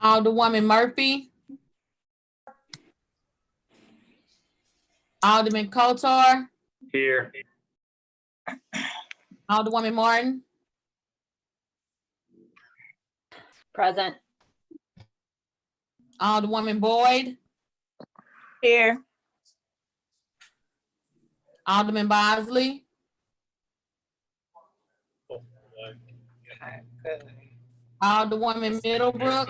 Alderwoman Murphy. Alderman Kotar. Here. Alderwoman Martin. Present. Alderwoman Boyd. Here. Alderman Bosley. Alderwoman Middlebrook.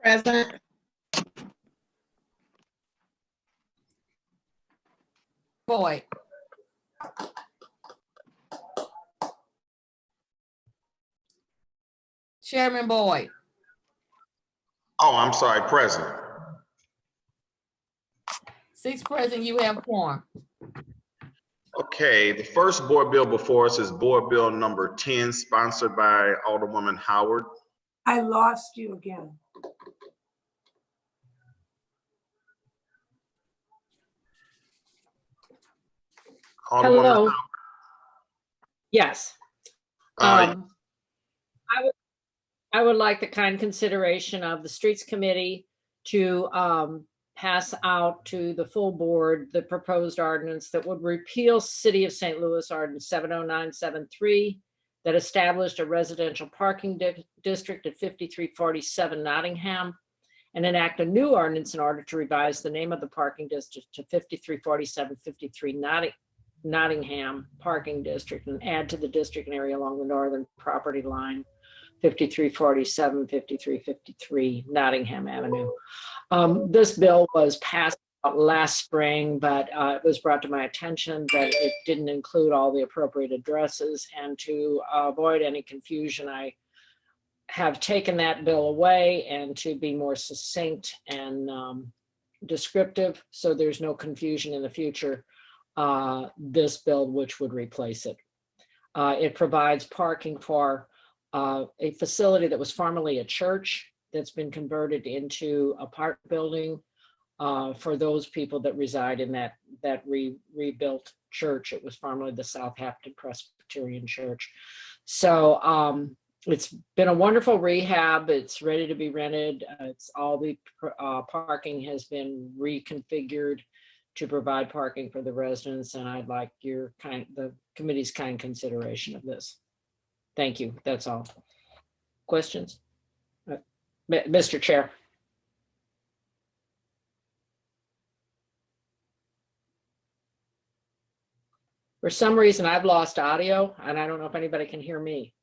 Present. Boyd. Chairman Boyd. Oh, I'm sorry, present. 6 present, you have quorum. Okay, the first board bill before us is Board Bill number 10, sponsored by Alderwoman Howard. I lost you again. Alderwoman Hello. Howard. Yes. Uh, I would like the kind consideration of the Streets Committee to pass out to the full board the proposed ordinance that would repeal City of St. Louis Ordinance 70973 that established a residential parking district at 5347 Nottingham, and enact a new ordinance in order to revise the name of the parking district to 534753 Nottingham Parking District and add to the district an area along the northern property line 5347, 5353 Nottingham Avenue. This bill was passed last spring, but it was brought to my attention that it didn't include all the appropriate addresses, and to avoid any confusion, I have taken that bill away and to be more succinct and descriptive so there's no confusion in the future, this bill which would replace it. It provides parking for a facility that was formerly a church that's been converted into a park building for those people that reside in that rebuilt church. It was formerly the Southampton Presbyterian Church. So it's been a wonderful rehab. It's ready to be rented. It's all the parking has been reconfigured to provide parking for the residents, and I'd like the committee's kind consideration of this. Thank you. That's all. Questions? Mr. Chair. For some reason, I've lost audio, and I don't know if anybody can hear me.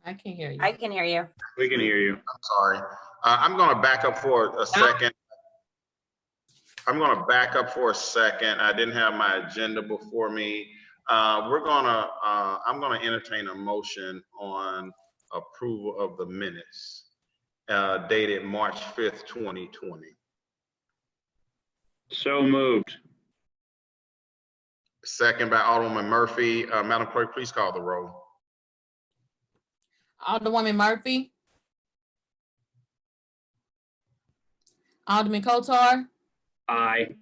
I can hear you. I can hear you. We can hear you. I'm sorry. I'm going to back up for a second. I didn't have my agenda before me. I'm going to entertain a motion on approval of the minutes dated March 5th, 2020. So moved. Second by Alderwoman Murphy. Madam Clerk, please call the roll. Alderwoman Murphy. Alderman Kotar. Aye.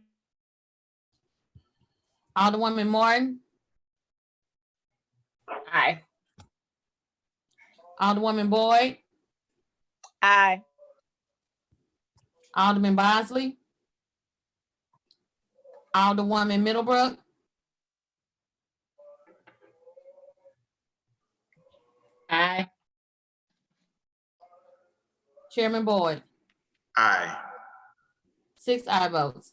Alderwoman Martin. Aye. Alderwoman Boyd. Aye. Alderman Bosley. Alderwoman Middlebrook. Aye. Chairman Boyd. Aye. 6 aye votes.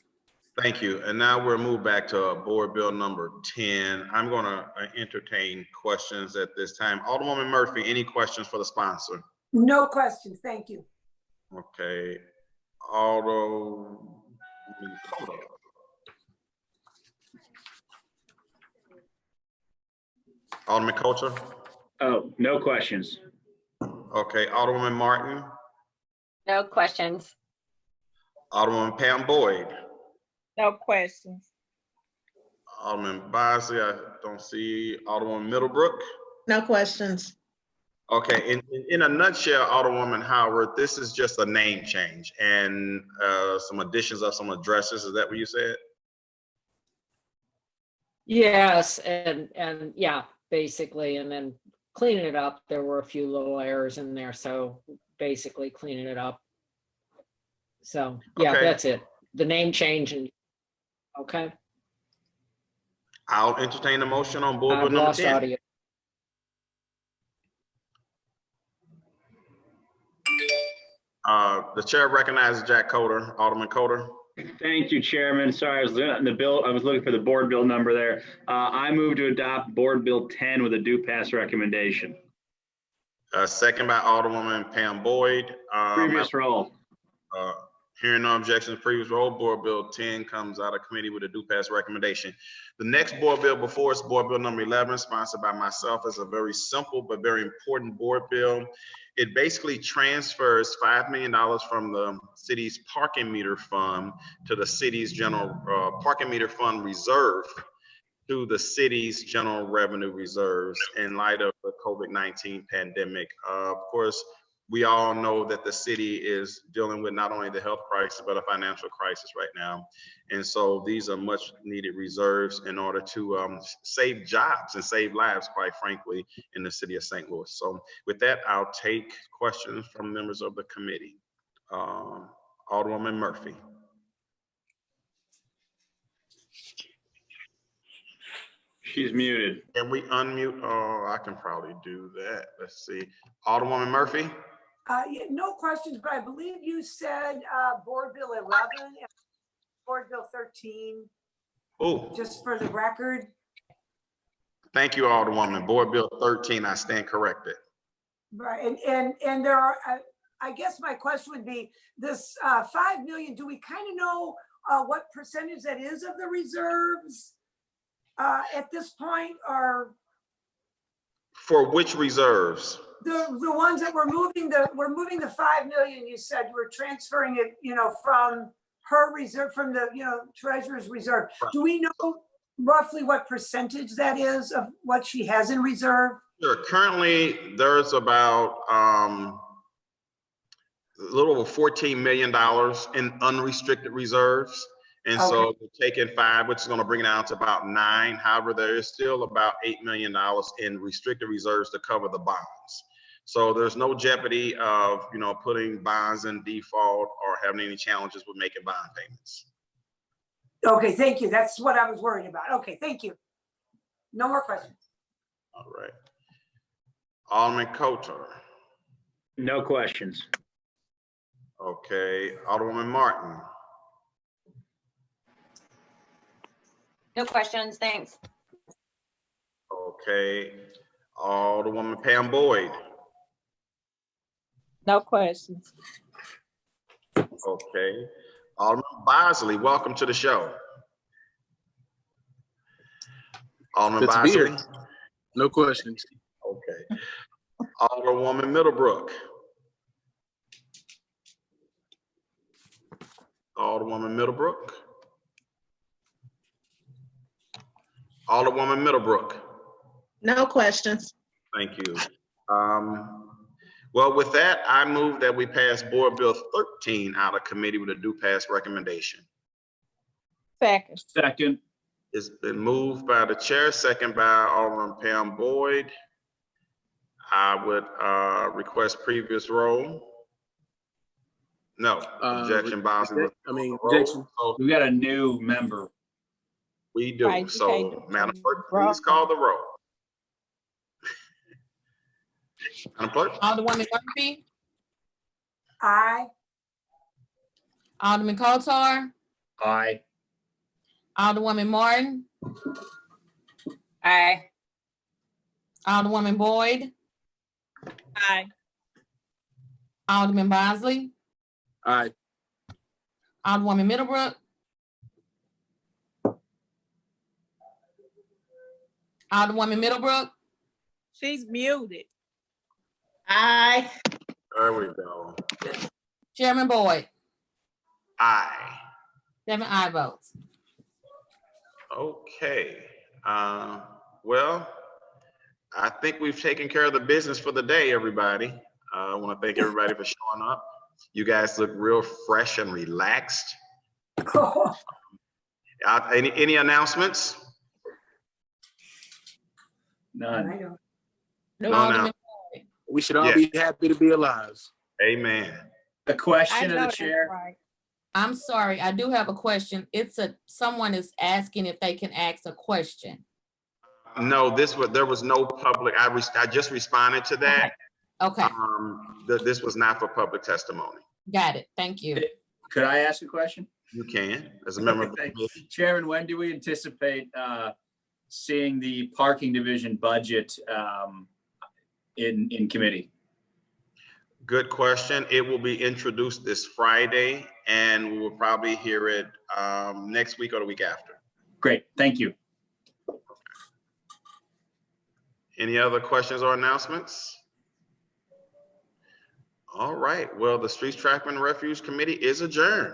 Thank you. And now we'll move back to board bill number 10. I'm going to entertain questions at this time. Alderwoman Murphy, any questions for the sponsor? No questions, thank you. Okay. Alderman Kotar. Alderman Kotar? Oh, no questions. Okay. Alderwoman Martin? No questions. Alderwoman Pam Boyd? No questions. Alderman Bosley, I don't see. Alderwoman Middlebrook? No questions. Okay, in a nutshell, Alderwoman Howard, this is just a name change and some additions of some addresses. Is that what you said? Yes, and yeah, basically, and then cleaning it up. There were a few little errors in there, so basically cleaning it up. So, yeah, Okay. that's it. The name change and, okay, I'll entertain a motion on board bill I've number lost 10. audio. The chair recognizes Jack Coder, Alderman Coder. Thank you, Chairman. Sorry, I was looking at the bill. I was looking for the board bill number there. I move to adopt Board Bill 10 with a due pass recommendation. Second by Alderwoman Pam Boyd. Previous roll. Hearing no objections, previous roll, Board Bill 10 comes out of committee with a due pass recommendation. The next board bill before us, Board Bill number 11, sponsored by myself, is a very simple but very important board bill. It basically transfers $5 million from the city's parking meter fund to the city's general parking meter fund reserve to the city's general revenue reserves in light of the COVID-19 pandemic. Of course, we all know that the city is dealing with not only the health crisis, but a financial crisis right now. And so these are much needed reserves in order to save jobs and save lives, quite frankly, in the city of St. Louis. So with that, I'll take questions from members of the committee. Alderwoman Murphy. She's muted. Can we unmute? Oh, I can probably do that. Let's see. Alderwoman Murphy? Yeah, no questions, but I believe you said Board Bill 11 and Board Bill 13, Oh, just for the record. thank you, Alderwoman. Board Bill 13, I stand corrected. Right, and there are, I guess my question would be, this 5 million, do we kind of know what percentage that is of the reserves at this point, or? For which reserves? The ones that we're moving the 5 million, you said we're transferring it, from her reserve, from the, treasurer's reserve. Right. Do we know roughly what percentage that is of what she has in reserve? Sure. Currently, there's about a little over $14 million in unrestricted reserves. And so Okay. we're taking 5, which is going to bring it down to about 9. However, there is still about $8 million in restricted reserves to cover the bonds. So there's no jeopardy of, putting bonds in default or having any challenges with making bond payments. Okay, thank you. That's what I was worried about. Okay, thank you. No more questions. All right. Alderman Coulter. No questions. Okay. Alderwoman Martin. No questions, thanks. Okay. Alderwoman Pam Boyd. No questions. Okay. Alderman Bosley, welcome to the show. Alderman Good to be Bosley. here. No questions. Okay. Alderwoman Middlebrook. Alderwoman Middlebrook. Alderwoman Middlebrook. No questions. Thank you. Well, with that, I move that we pass Board Bill 13 out of committee with a due pass recommendation. Second. Second. It's been moved by the chair, second by Alderman Pam Boyd. I would request previous roll. No, objection, Bosley. Objection. So We got a new member. we do. Right, you So, can't do Madam it. Clerk, please call the roll. Madam Clerk? Alderwoman Murphy, Aye. Alderman Kotar, Aye. Alderwoman Martin, Aye. Alderwoman Boyd, Aye. Alderman Bosley, Aye. Alderwoman Middlebrook, Alderwoman Middlebrook, She's muted. Aye. There we go. Chairman Boyd, Aye. 7 aye votes. Okay. Well, I think we've taken care of the business for the day, everybody. I want to thank everybody for showing up. You guys look real fresh and relaxed. Any announcements? None. I don't. Come on Alderman, out. We should all Yeah. be happy to be alive. Amen. A I question know of the that's chair. right. I'm sorry, I do have a question. Someone is asking if they can ask a question. No, there was no public, I just responded to that. Okay, This was not for public testimony. got it. Thank you. Could I ask a question? You can, as a member of the Thank committee. Chairman, when do we anticipate seeing the parking division budget in committee? Good question. It will be introduced this Friday, and we will probably hear it next week or the week after. Great, thank you. Any other questions or announcements? All right, well, the Streets, Traffic, and Refuge Committee is adjourned.